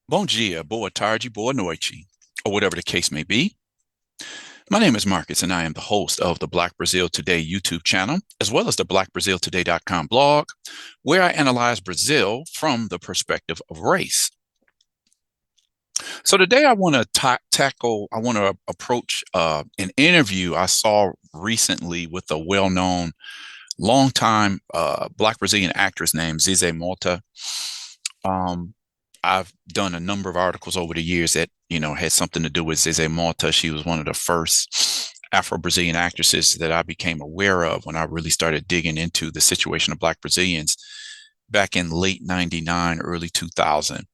Bom dia, boa tarde, boa noite, or whatever the case may be. My name is Marcus, and I am the host of the Black Brazil Today YouTube channel, as well as the blackbraziltoday.com blog, where I analyze Brazil from the perspective of race. So today I want to approach an interview I saw recently with a well-known, longtime Black Brazilian actress named Zezé Motta. Um, I've done a number of articles over the years that, had something to do with Zezé Motta. She was one of the first Afro-Brazilian actresses that I became aware of when I really started digging into the situation of Black Brazilians back in late 99, early 2000.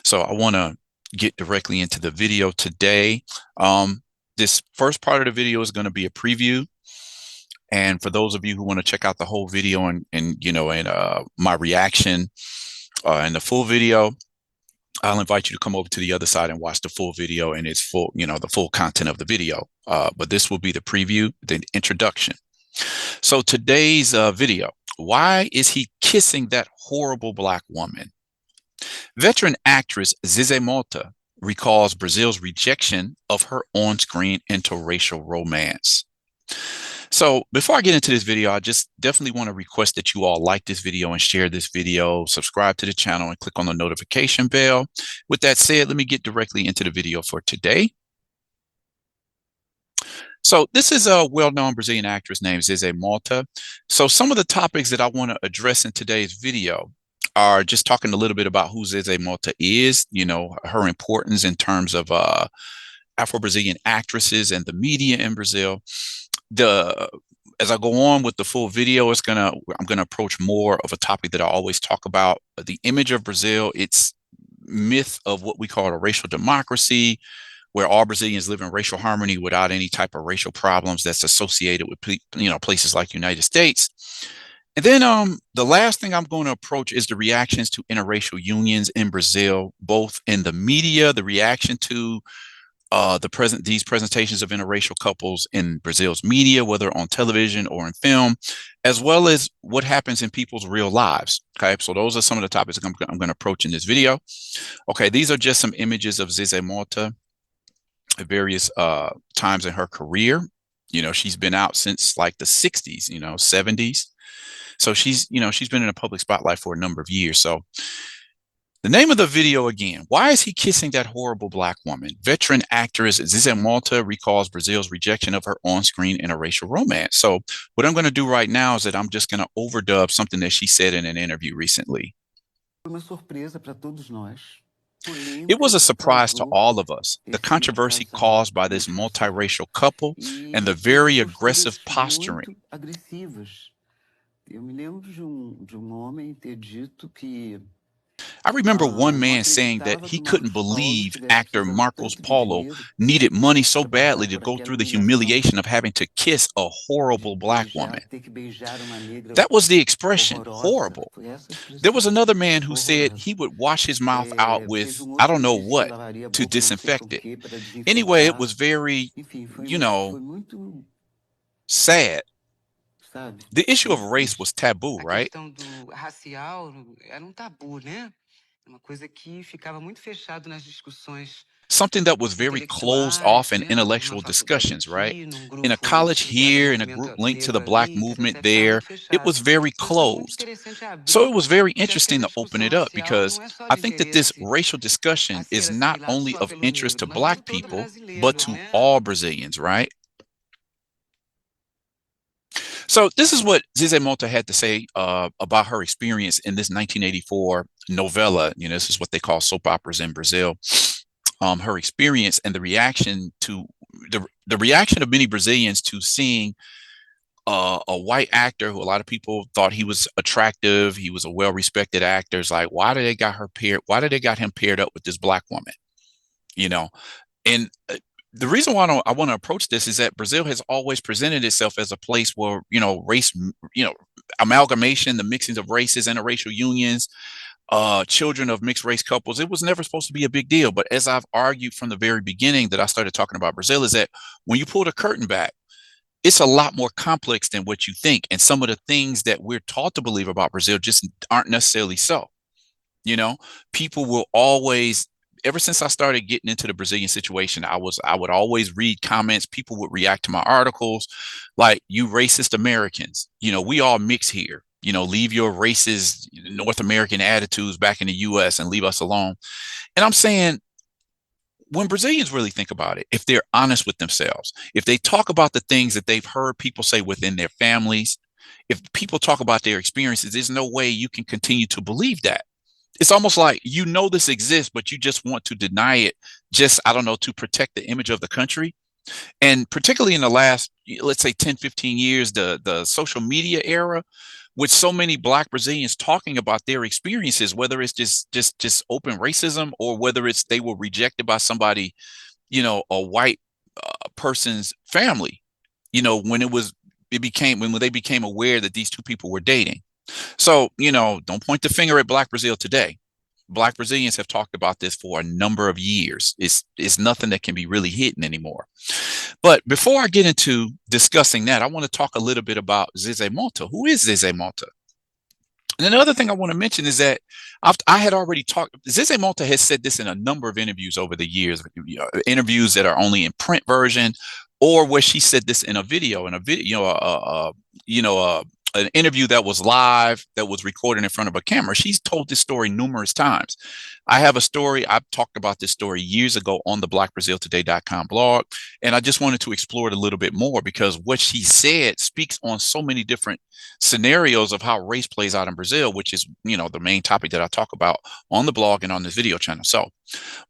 So I want to get directly into the video today. This first part of the video is going to be a preview. And for those of you who want to check out the whole video and my reaction and the full video, I'll invite you to come over to the other side and watch the full video and its full, the full content of the video. But this will be the preview, the introduction. So today's video, why is he kissing that horrible Black woman? Veteran actress Zezé Motta recalls Brazil's rejection of her on-screen interracial romance. So before I get into this video, I just definitely want to request that you all like this video and share this video, subscribe to the channel, and click on the notification bell. With that said, let me get directly into the video for today. So this is a well-known Brazilian actress named Zezé Motta. So some of the topics that I want to address in today's video are just talking a little bit about who Zezé Motta is, her importance in terms of Afro-Brazilian actresses and the media in Brazil. As I go on with the full video, I'm gonna approach more of a topic that I always talk about: the image of Brazil, its myth of what we call a racial democracy, where all Brazilians live in racial harmony without any type of racial problems that's associated with places like the United States. And then the last thing I'm going to approach is the reactions to interracial unions in Brazil, both in the media, the reaction to these presentations of interracial couples in Brazil's media, whether on television or in film, as well as what happens in people's real lives. Okay, so those are some of the topics I'm going to approach in this video. Okay, these are just some images of Zezé Motta at various times in her career. She's been out since like the 60s, 70s. So she's been in a public spotlight for a number of years. So the name of the video again, why is he kissing that horrible Black woman? Veteran actress Zezé Motta recalls Brazil's rejection of her on-screen interracial romance. So what I'm going to do right now is that I'm just going to overdub something that she said in an interview recently. It was a surprise to all of us, the controversy caused by this multiracial couple and the very aggressive posturing. I remember one man saying that he couldn't believe actor Marcos Paulo needed money so badly to go through the humiliation of having to kiss a horrible Black woman. That was the expression, horrible. There was another man who said he would wash his mouth out with, I don't know what, to disinfect it. Anyway, it was very, sad. The issue of race was taboo, right? Something that was very closed off in intellectual discussions, right? In a college here, in a group linked to the Black movement there, it was very closed. So it was very interesting to open it up because I think that this racial discussion is not only of interest to Black people, but to all Brazilians, right? So this is what Zezé Motta had to say about her experience in this 1984 novela. This is what they call soap operas in Brazil. Her experience and the reaction of many Brazilians to seeing a white actor who a lot of people thought he was attractive. He was a well-respected actor. It's like, why did they got him paired up with this Black woman? And the reason why I want to approach this is that Brazil has always presented itself as a place where, race, amalgamation, the mixing of races, interracial unions, children of mixed race couples, it was never supposed to be a big deal. But as I've argued from the very beginning that I started talking about Brazil, is that when you pull the curtain back, it's a lot more complex than what you think. And some of the things that we're taught to believe about Brazil just aren't necessarily so. You know, people will always, ever since I started getting into the Brazilian situation, I would always read comments. People would react to my articles like, you racist Americans, we all mix here. Leave your racist North American attitudes back in the US and leave us alone. And I'm saying, when Brazilians really think about it, if they're honest with themselves, if they talk about the things that they've heard people say within their families, if people talk about their experiences, there's no way you can continue to believe that. It's almost like, this exists, but you just want to deny it, just, I don't know, to protect the image of the country. And particularly in the last, let's say 10, 15 years, the social media era, with so many Black Brazilians talking about their experiences, whether it's just open racism, or whether it's they were rejected by somebody, a white person's family, when they became aware that these two people were dating. So, don't point the finger at Black Brazil today. Black Brazilians have talked about this for a number of years. It's nothing that can be really hidden anymore. But before I get into discussing that, I want to talk a little bit about Zezé Motta. Who is Zezé Motta? And another thing I want to mention is that I had already talked. Zezé Motta has said this in a number of interviews over the years, interviews that are only in print version, or where she said this in a video, an interview that was live, that was recorded in front of a camera. She's told this story numerous times. I have a story. I've talked about this story years ago on the blackbraziltoday.com blog. And I just wanted to explore it a little bit more, because what she said speaks on so many different scenarios of how race plays out in Brazil, which is, the main topic that I talk about on the blog and on this video channel. So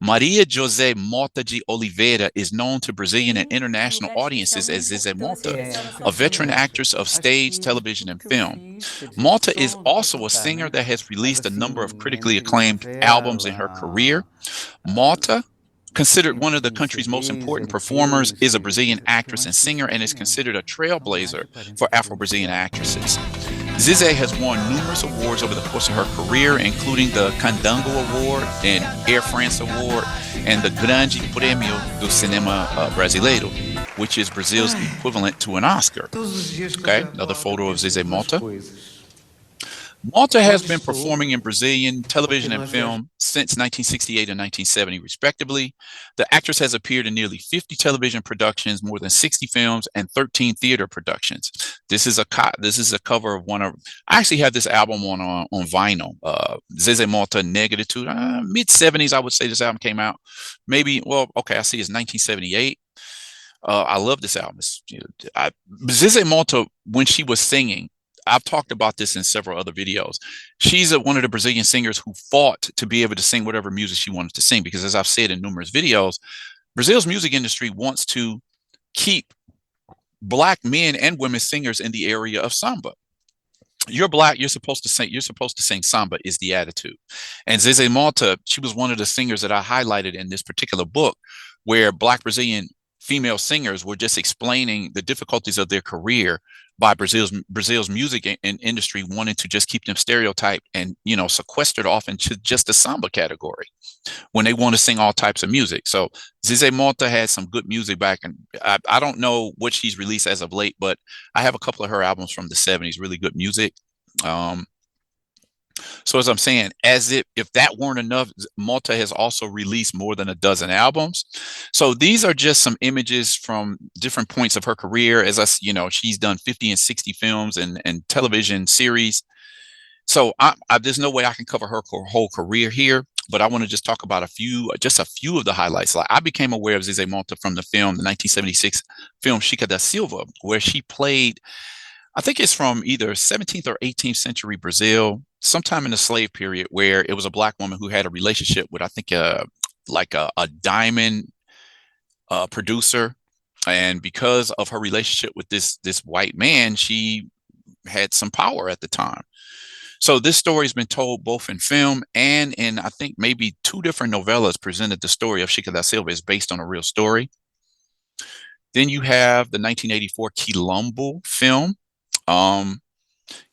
Maria José Motta de Oliveira is known to Brazilian and international audiences as Zezé Motta, a veteran actress of stage, television, and film. Motta is also a singer that has released a number of critically acclaimed albums in her career. Motta, considered one of the country's most important performers, is a Brazilian actress and singer, and is considered a trailblazer for Afro-Brazilian actresses. Zezé has won numerous awards over the course of her career, including the Candango Award and Air France Award and the Grande Prêmio do Cinema Brasileiro, which is Brazil's equivalent to an Oscar. Okay, another photo of Zezé Motta. Motta has been performing in Brazilian television and film since 1968 and 1970, respectively. The actress has appeared in nearly 50 television productions, more than 60 films, and 13 theater productions. This is a cover of one of. I actually have this album on vinyl. Zezé Motta, Negritude, mid 70s. I would say this album came out. Maybe. Well, okay. I see it's 1978. I love this album. Zezé Motta, when she was singing, I've talked about this in several other videos. She's one of the Brazilian singers who fought to be able to sing whatever music she wanted to sing, because, as I've said in numerous videos, Brazil's music industry wants to keep Black men and women singers in the area of samba. You're Black, you're supposed to sing samba, is the attitude. And Zezé Motta, she was one of the singers that I highlighted in this particular book, where Black Brazilian female singers were just explaining the difficulties of their career by Brazil's music industry wanting to just keep them stereotyped and, sequestered off into just the samba category when they want to sing all types of music. So Zezé Motta had some good music back, and I don't know what she's released as of late, but I have a couple of her albums from the 70s, really good music. So as I'm saying, as if that weren't enough, Motta has also released more than a dozen albums. So these are just some images from different points of her career. She's done 50 and 60 films and television series. So there's no way I can cover her whole career here, but I want to just talk about a few of the highlights. Like, I became aware of Zezé Motta from the 1976 film Chica da Silva, where she played, I think it's from either 17th or 18th century Brazil, sometime in the slave period, where it was a Black woman who had a relationship with, I think, a diamond producer. And because of her relationship with this white man, she had some power at the time. So this story has been told both in film and in, I think, maybe 2 different novellas presented. The story of Chica da Silva is based on a real story. Then you have the 1984 Quilombo film.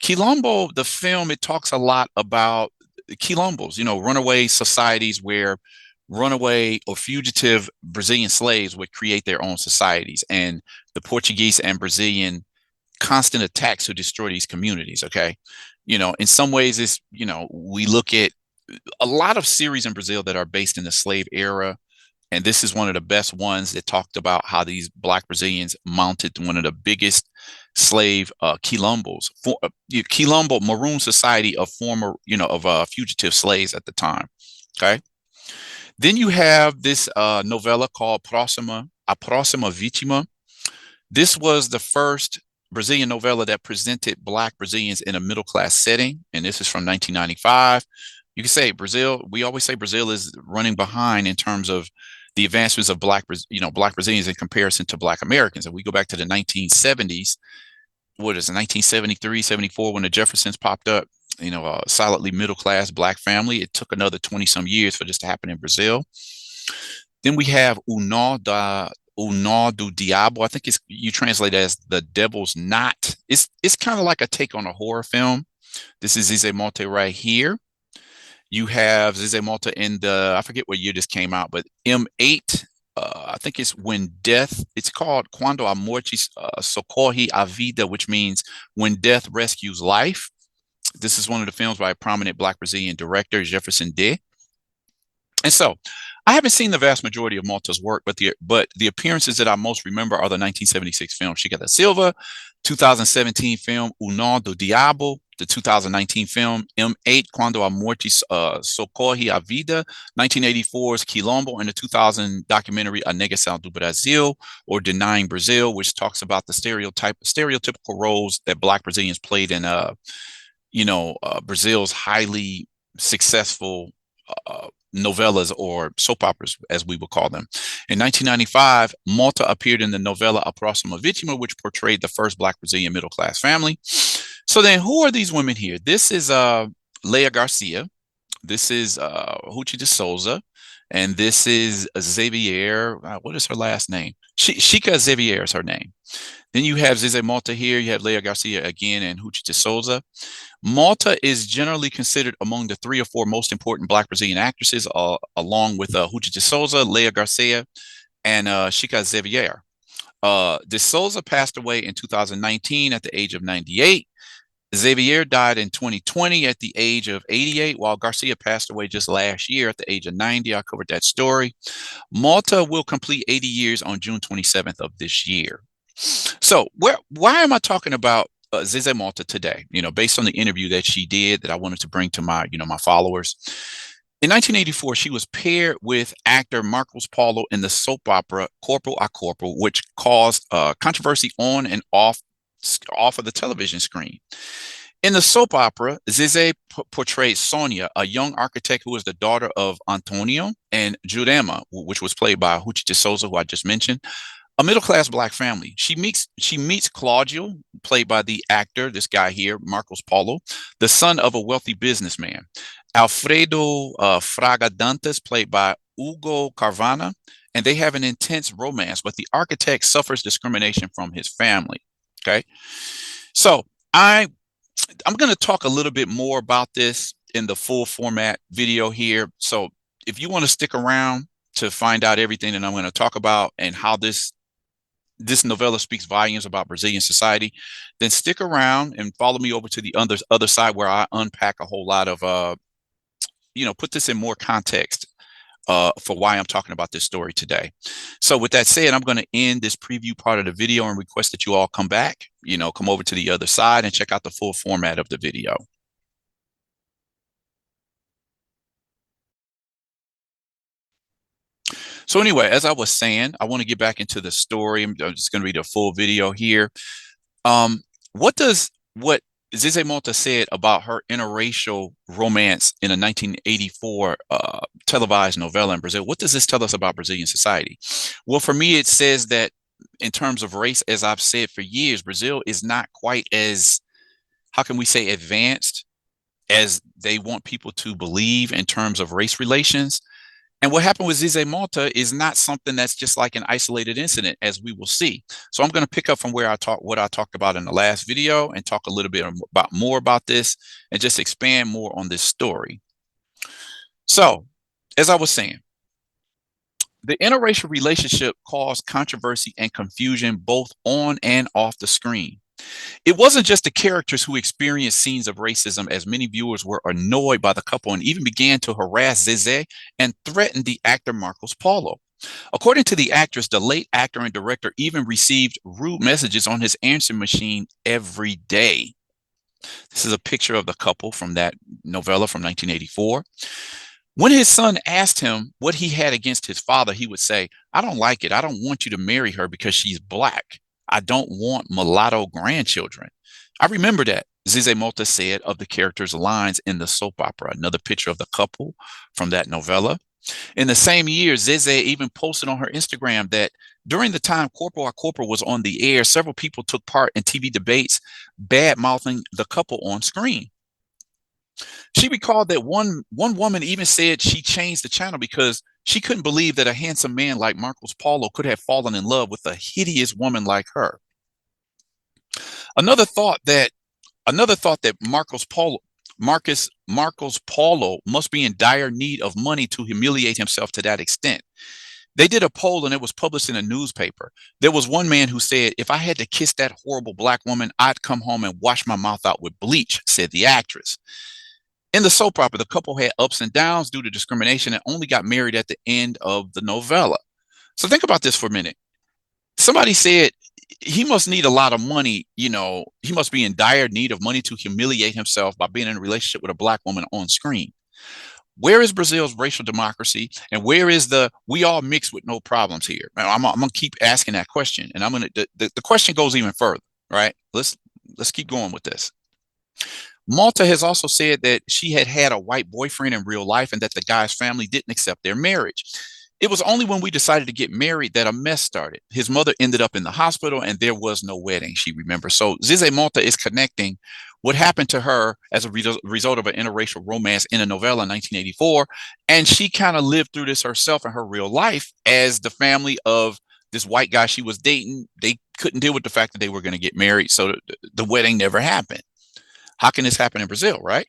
Quilombo, the film, it talks a lot about quilombos, runaway societies where runaway or fugitive Brazilian slaves would create their own societies, and the Portuguese and Brazilian constant attacks to destroy these communities. Okay. In some ways, it's, we look at a lot of series in Brazil that are based in the slave era. And this is one of the best ones that talked about how these Black Brazilians mounted one of the biggest slave quilombos, quilombo, maroon society of former, of fugitive slaves at the time. Okay. Then you have this novella called A Próxima Vítima. This was the first Brazilian novella that presented Black Brazilians in a middle class setting, and this is from 1995. You can say Brazil. We always say Brazil is running behind in terms of the advancements of Black Brazilians in comparison to Black Americans. And we go back to the 1970s. What is it, 1973, 74, when the Jeffersons popped up? A solidly middle class Black family. It took another 20 some years for this to happen in Brazil. Then we have O Nó do Diabo. I think you translate it as the devil's knot. It's kind of like a take on a horror film. This is Zezé Motta right here. You have Zezé Motta in I forget what year this came out, but M8. I think it's When Death. It's called Quando a Morte Socorre a Vida, which means When Death Rescues Life. This is one of the films by a prominent Black Brazilian director, Jefferson D. And so I haven't seen the vast majority of Motta's work, but the appearances that I most remember are the 1976 film Chica da Silva, 2017 film O Nó do Diabo, the 2019 film M8, Quando a Morte Socorre a Vida, 1984's Quilombo, and the 2000 documentary A Negação do Brasil, or Denying Brazil, which talks about the stereotypical roles that Black Brazilians played in Brazil's highly successful novellas, or soap operas, as we would call them. In 1995, Motta appeared in the novella A Próxima Vítima, which portrayed the first Black Brazilian middle-class family. So then, who are these women here? This is Leia Garcia. This is Ruth de Souza. And this is Xavier. What is her last name? Chica Xavier is her name. Then you have Zezé Motta here. You have Leia Garcia again and Ruth de Souza. Motta is generally considered among the 3 or 4 most important Black Brazilian actresses, along with Ruth de Souza, Leia Garcia, and Chica Xavier. De Souza passed away in 2019 at the age of 98. Xavier died in 2020 at the age of 88, while Garcia passed away just last year at the age of 90. I covered that story. Motta will complete 80 years on June 27th of this year. So why am I talking about Zezé Motta today? Based on the interview that she did that I wanted to bring to my followers. In 1984, she was paired with actor Marcos Paulo in the soap opera Corpo a Corpo, which caused controversy on and off of the television screen. In the soap opera, Zezé portrayed Sonia, a young architect who was the daughter of Antonio, and Jurema, which was played by Ruth de Souza, who I just mentioned, a middle-class Black family. She meets Claudio, played by the actor, this guy here, Marcos Paulo, the son of a wealthy businessman. Alfredo Fraga Dantas, played by Hugo Carvana, and they have an intense romance, but the architect suffers discrimination from his family. Okay, so I'm going to talk a little bit more about this in the full format video here. So if you want to stick around to find out everything that I'm going to talk about and how this novella speaks volumes about Brazilian society, then stick around and follow me over to the other side, where I unpack a whole lot of, put this in more context for why I'm talking about this story today. So with that said, I'm going to end this preview part of the video and request that you all come back, come over to the other side and check out the full format of the video. So anyway, as I was saying, I want to get back into the story. I'm just going to read a full video here. What Zezé Motta said about her interracial romance in a 1984 televised novella in Brazil. What does this tell us about Brazilian society? Well, for me, it says that in terms of race, as I've said for years, Brazil is not quite as, how can we say, advanced as they want people to believe in terms of race relations. And what happened with Zezé Motta is not something that's just like an isolated incident, as we will see. So I'm going to pick up from what I talked about in the last video and talk a little bit more about this and just expand more on this story. So, as I was saying, the interracial relationship caused controversy and confusion both on and off the screen. It wasn't just the characters who experienced scenes of racism, as many viewers were annoyed by the couple and even began to harass Zezé and threaten the actor Marcos Paulo. According to the actress, the late actor and director even received rude messages on his answering machine every day. This is a picture of the couple from that novella from 1984. When his son asked him what he had against his father, he would say, "I don't like it. I don't want you to marry her because she's black. I don't want mulatto grandchildren." I remember that, Zezé Motta said of the character's lines in the soap opera. Another picture of the couple from that novella. In the same year, Zezé even posted on her Instagram that during the time Corporal Corporal was on the air, several people took part in TV debates, bad mouthing the couple on screen. She recalled that one woman even said she changed the channel because she couldn't believe that a handsome man like Marcos Paulo could have fallen in love with a hideous woman like her. Another thought that Marcos Paulo must be in dire need of money to humiliate himself to that extent. They did a poll and it was published in a newspaper. There was one man who said, "If I had to kiss that horrible black woman, I'd come home and wash my mouth out with bleach," said the actress. In the soap opera, the couple had ups and downs due to discrimination and only got married at the end of the novella. So think about this for a minute. Somebody said he must need a lot of money. He must be in dire need of money to humiliate himself by being in a relationship with a black woman on screen. Where is Brazil's racial democracy, and where is the "we all mix with no problems" here? I'm gonna keep asking that question, and the question goes even further. Right? Let's keep going with this. Malta has also said that she had a white boyfriend in real life and that the guy's family didn't accept their marriage. "It was only when we decided to get married that a mess started. His mother ended up in the hospital and there was no wedding," she remembers. So Zezé Motta is connecting what happened to her as a result of an interracial romance in a novella in 1984. And she kind of lived through this herself in her real life, as the family of this white guy she was dating, they couldn't deal with the fact that they were going to get married. So the wedding never happened. How can this happen in Brazil, right?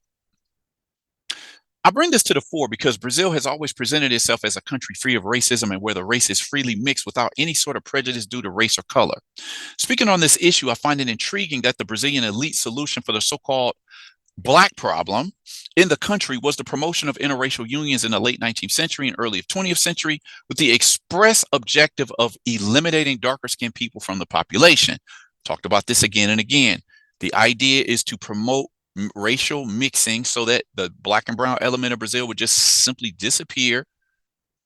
I bring this to the fore because Brazil has always presented itself as a country free of racism and where the race is freely mixed without any sort of prejudice due to race or color. Speaking on this issue, I find it intriguing that the Brazilian elite solution for the so-called black problem in the country was the promotion of interracial unions in the late 19th century and early 20th century with the express objective of eliminating darker skinned people from the population. Talked about this again and again. The idea is to promote racial mixing so that the black and brown element of Brazil would just simply disappear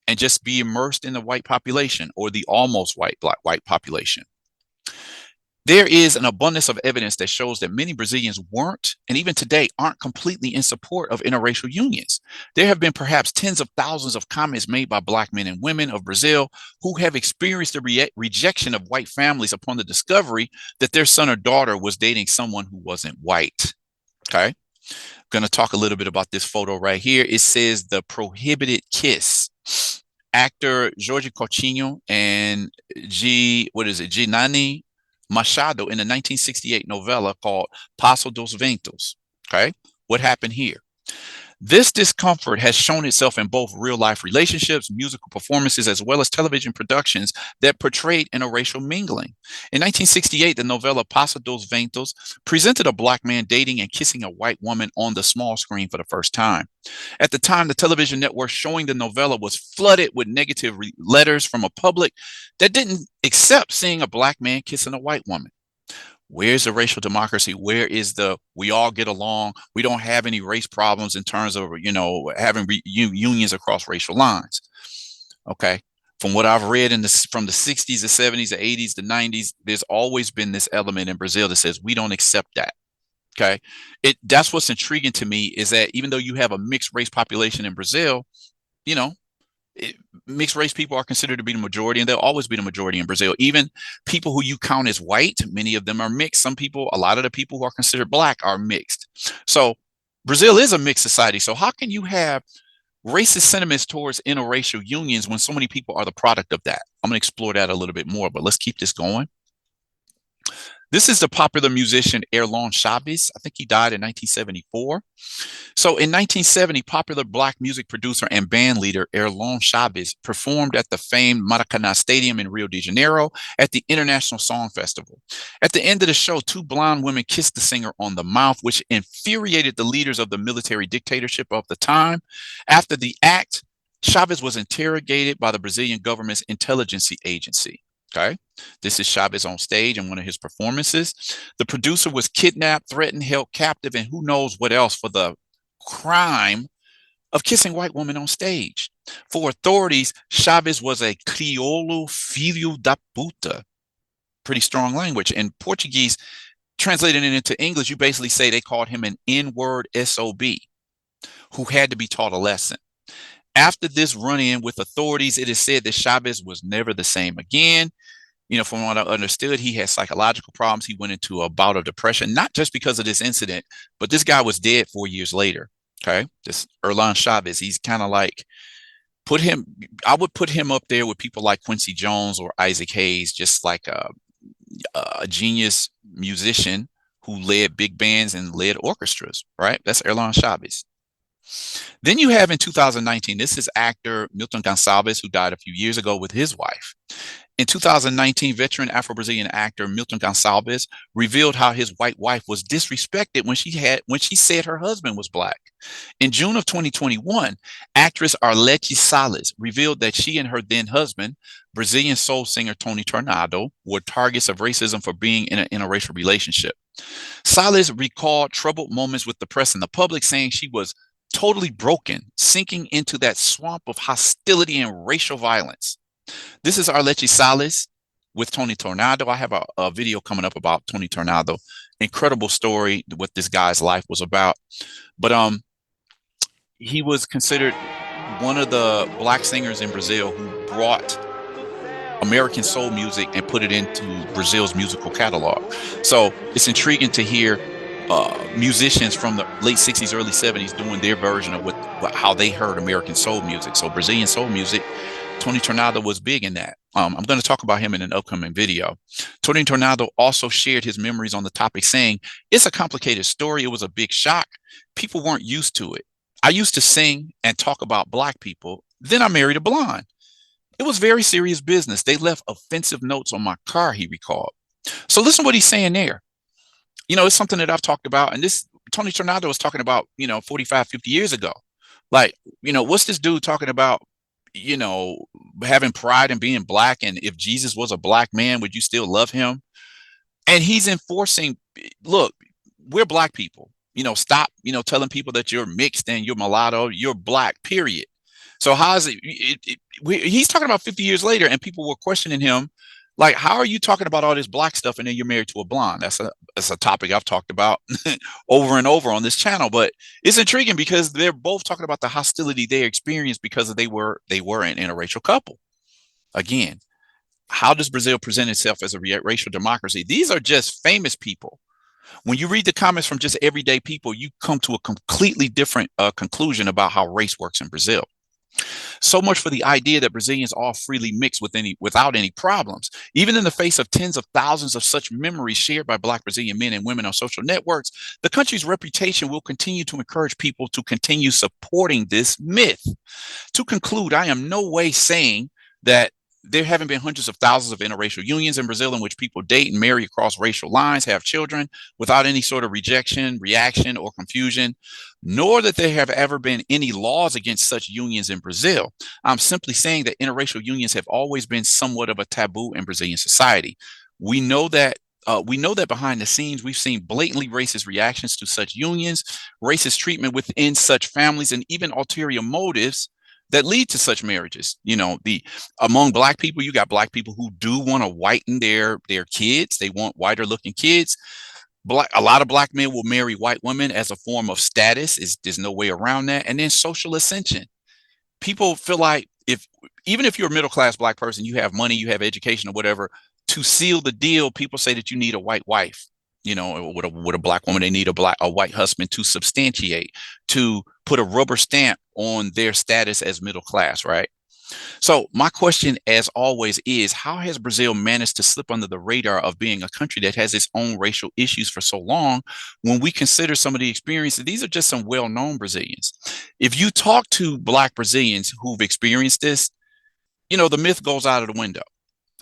and just be immersed in the white population, or the almost white population. There is an abundance of evidence that shows that many Brazilians weren't, and even today aren't, completely in support of interracial unions. There have been perhaps tens of thousands of comments made by black men and women of Brazil who have experienced the rejection of white families upon the discovery that their son or daughter was dating someone who wasn't white. Okay. I'm going to talk a little bit about this photo right here. It says "The Prohibited Kiss." Actor Jorge Coutinho and Ginani Machado in the 1968 novella called Passo dos Ventos. Okay. What happened here? This discomfort has shown itself in both real-life relationships, musical performances, as well as television productions that portrayed interracial mingling. In 1968, the novella Passo dos Ventos presented a black man dating and kissing a white woman on the small screen for the first time. At the time, the television network showing the novella was flooded with negative letters from a public that didn't accept seeing a black man kissing a white woman. Where's the racial democracy? Where is the "we all get along"? We don't have any race problems in terms of, having unions across racial lines. Okay. From what I've read from the 60s, the 70s, the 80s, the 90s, there's always been this element in Brazil that says we don't accept that. Okay. That's what's intriguing to me, is that even though you have a mixed race population in Brazil, mixed race people are considered to be the majority, and they'll always be the majority in Brazil. Even people who you count as white, many of them are mixed. A lot of the people who are considered black are mixed. So Brazil is a mixed society. So how can you have racist sentiments towards interracial unions when so many people are the product of that? I'm going to explore that a little bit more, but let's keep this going. This is the popular musician Erlon Chavez. I think he died in 1974. So in 1970, popular Black music producer and band leader Erlon Chavez performed at the famed Maracanã Stadium in Rio de Janeiro at the International Song Festival. At the end of the show, two blonde women kissed the singer on the mouth, which infuriated the leaders of the military dictatorship of the time. After the act, Chavez was interrogated by the Brazilian government's intelligence agency. Okay. This is Chavez on stage in one of his performances. The producer was kidnapped, threatened, held captive, and who knows what else for the crime of kissing white women on stage. For authorities, Chavez was a crioulo filho da puta. Pretty strong language. In Portuguese, translating it into English, you basically say they called him an N-word SOB who had to be taught a lesson. After this run-in with authorities, it is said that Chavez was never the same again. You know, from what I understood, he had psychological problems. He went into a bout of depression, not just because of this incident, but this guy was dead 4 years later. Okay. This Erlon Chavez, he's kind of like, I would put him up there with people like Quincy Jones or Isaac Hayes, just like a genius musician who led big bands and led orchestras, right? That's Erlon Chavez. Then you have in 2019, this is actor Milton Gonçalves, who died a few years ago with his wife. In 2019, veteran Afro-Brazilian actor Milton Gonçalves revealed how his white wife was disrespected when she said her husband was Black. In June of 2021, actress Arlete Salles revealed that she and her then husband, Brazilian soul singer Tony Tornado, were targets of racism for being in an interracial relationship. Salles recalled troubled moments with the press and the public, saying she was totally broken, sinking into that swamp of hostility and racial violence. This is Arlete Salles with Tony Tornado. I have a video coming up about Tony Tornado. Incredible story, what this guy's life was about. But he was considered one of the Black singers in Brazil who brought American soul music and put it into Brazil's musical catalog. So it's intriguing to hear musicians from the late 60s, early 70s doing their version of how they heard American soul music. So Brazilian soul music, Tony Tornado was big in that. I'm going to talk about him in an upcoming video. Tony Tornado also shared his memories on the topic, saying, "It's a complicated story. It was a big shock. People weren't used to it. I used to sing and talk about Black people. Then I married a blonde. It was very serious business. They left offensive notes on my car," he recalled. So listen to what he's saying there. You know, it's something that I've talked about. And this Tony Tornado was talking about, 45, 50 years ago. Like, what's this dude talking about, having pride in being Black? And if Jesus was a Black man, would you still love him? And he's enforcing, look, we're Black people, stop, telling people that you're mixed and you're mulatto, you're Black, period. So how is it, he's talking about 50 years later and people were questioning him. Like, how are you talking about all this Black stuff and then you're married to a blonde? That's a topic I've talked about over and over on this channel. But it's intriguing because they're both talking about the hostility they experienced because they were an interracial couple. Again, how does Brazil present itself as a racial democracy? These are just famous people. When you read the comments from just everyday people, you come to a completely different conclusion about how race works in Brazil. So much for the idea that Brazilians all freely mix without any problems. Even in the face of tens of thousands of such memories shared by Black Brazilian men and women on social networks, the country's reputation will continue to encourage people to continue supporting this myth. To conclude, I am no way saying that there haven't been hundreds of thousands of interracial unions in Brazil in which people date and marry across racial lines, have children without any sort of rejection, reaction, or confusion, nor that there have ever been any laws against such unions in Brazil. I'm simply saying that interracial unions have always been somewhat of a taboo in Brazilian society. We know that behind the scenes, we've seen blatantly racist reactions to such unions, racist treatment within such families, and even ulterior motives that lead to such marriages. Among Black people, you got Black people who do want to whiten their kids. They want whiter looking kids. A lot of Black men will marry white women as a form of status. There's no way around that. And then social ascension. People feel like even if you're a middle class Black person, you have money, you have education or whatever, to seal the deal, people say that you need a white wife. With a Black woman, they need a white husband to substantiate, to put a rubber stamp on their status as middle class, right? So my question, as always, is how has Brazil managed to slip under the radar of being a country that has its own racial issues for so long when we consider some of the experiences? These are just some well-known Brazilians. If you talk to Black Brazilians who've experienced this, the myth goes out of the window.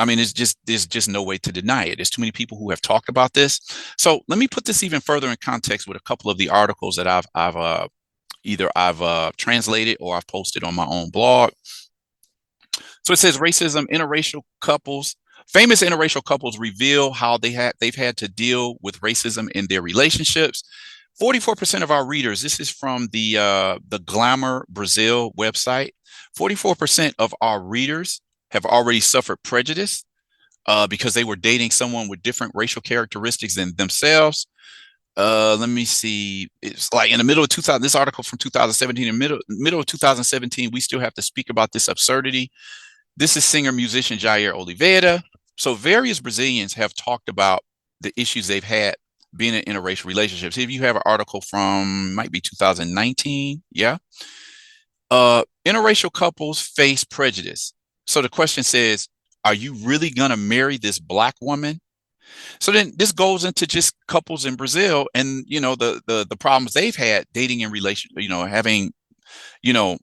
I mean, there's just no way to deny it. There's too many people who have talked about this. So let me put this even further in context with a couple of the articles that I've translated or I've posted on my own blog. So it says racism, interracial couples, famous interracial couples reveal how they've had to deal with racism in their relationships. 44% of our readers, this is from the Glamour Brazil website. 44% of our readers have already suffered prejudice because they were dating someone with different racial characteristics than themselves. Let me see. It's like in the middle of 2000. This article from 2017. In the middle of 2017, we still have to speak about this absurdity. This is singer-musician Jair Oliveira. So various Brazilians have talked about the issues they've had being in interracial relationships. If you have an article from, might be 2019, yeah. Interracial couples face prejudice. So the question says, are you really gonna marry this Black woman? So then this goes into just couples in Brazil and, the problems they've had dating in relation, having,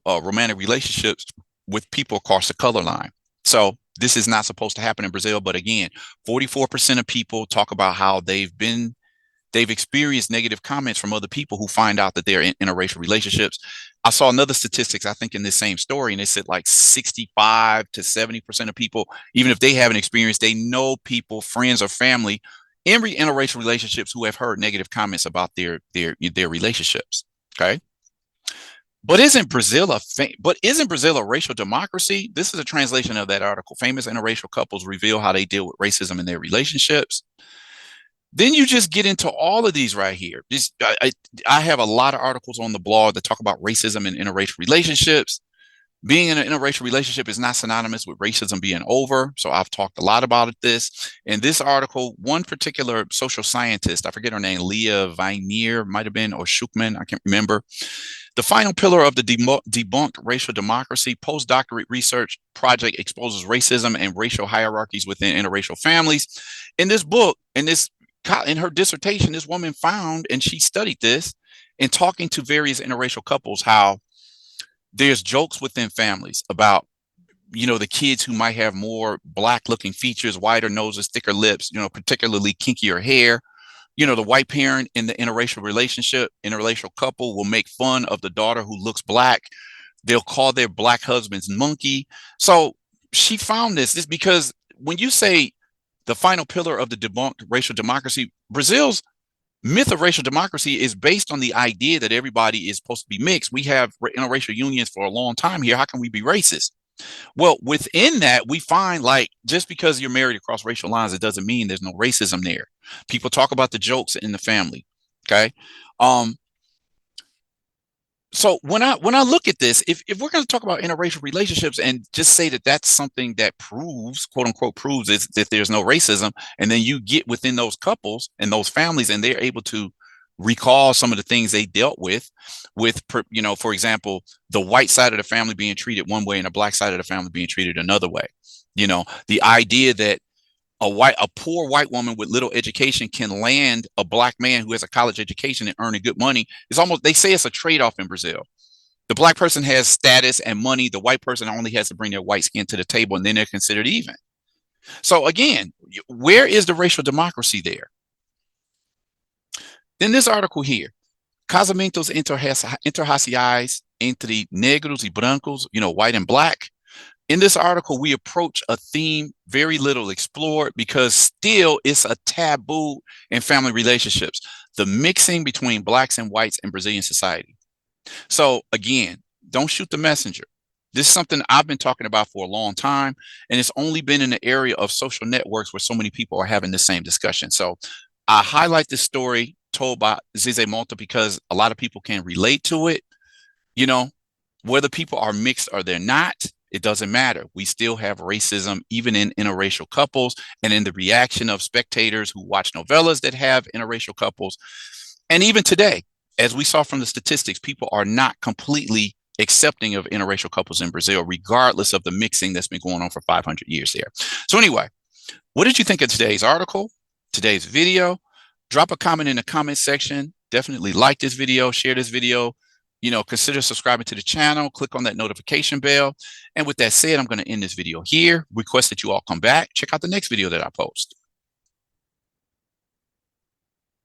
romantic relationships with people across the color line. So this is not supposed to happen in Brazil. But again, 44% of people talk about how they've experienced negative comments from other people who find out that they're in interracial relationships. I saw another statistics, I think, in this same story, and they said like 65 to 70% of people, even if they haven't experienced, they know people, friends or family in interracial relationships who have heard negative comments about their relationships. Okay. But isn't Brazil a racial democracy? This is a translation of that article. Famous interracial couples reveal how they deal with racism in their relationships. Then you just get into all of these right here. I have a lot of articles on the blog that talk about racism in interracial relationships. Being in an interracial relationship is not synonymous with racism being over. So I've talked a lot about this. In this article, one particular social scientist, I forget her name, Leah Vinier, might have been, or Schuchman, I can't remember. The final pillar of the debunked racial democracy postdoctorate research project exposes racism and racial hierarchies within interracial families. In this book, in her dissertation, this woman found, and she studied this in talking to various interracial couples, how there's jokes within families about, the kids who might have more Black looking features, wider noses, thicker lips, particularly kinkier hair. The white parent in the interracial couple will make fun of the daughter who looks Black. They'll call their Black husbands monkey. So she found this because when you say the final pillar of the debunked racial democracy, Brazil's myth of racial democracy is based on the idea that everybody is supposed to be mixed. We have interracial unions for a long time here. How can we be racist? Well, within that, we find like just because you're married across racial lines, it doesn't mean there's no racism there. People talk about the jokes in the family. Okay. So when I look at this, if we're going to talk about interracial relationships and just say that that's something that proves, quote unquote, proves is that there's no racism, and then you get within those couples and those families, and they're able to recall some of the things they dealt with, for example, the white side of the family being treated one way and the Black side of the family being treated another way. The idea that a poor white woman with little education can land a Black man who has a college education and earning good money is almost, they say it's a trade-off in Brazil. The Black person has status and money. The white person only has to bring their white skin to the table, and then they're considered even. So again, where is the racial democracy there? Then this article here, casamentos interraciais entre negros e brancos, white and Black. In this article, we approach a theme very little explored because still it's a taboo in family relationships, the mixing between Blacks and whites in Brazilian society. So again, don't shoot the messenger. This is something I've been talking about for a long time, and it's only been in the area of social networks where so many people are having the same discussion. So I highlight this story told by Zezé Motta because a lot of people can relate to it. Whether people are mixed or they're not, it doesn't matter. We still have racism, even in interracial couples, and in the reaction of spectators who watch novelas that have interracial couples. And even today, as we saw from the statistics, people are not completely accepting of interracial couples in Brazil, regardless of the mixing that's been going on for 500 years there. So anyway, what did you think of today's article, today's video? Drop a comment in the comment section. Definitely like this video, share this video. Consider subscribing to the channel. Click on that notification bell. And with that said, I'm going to end this video here. Request that you all come back. Check out the next video that I post.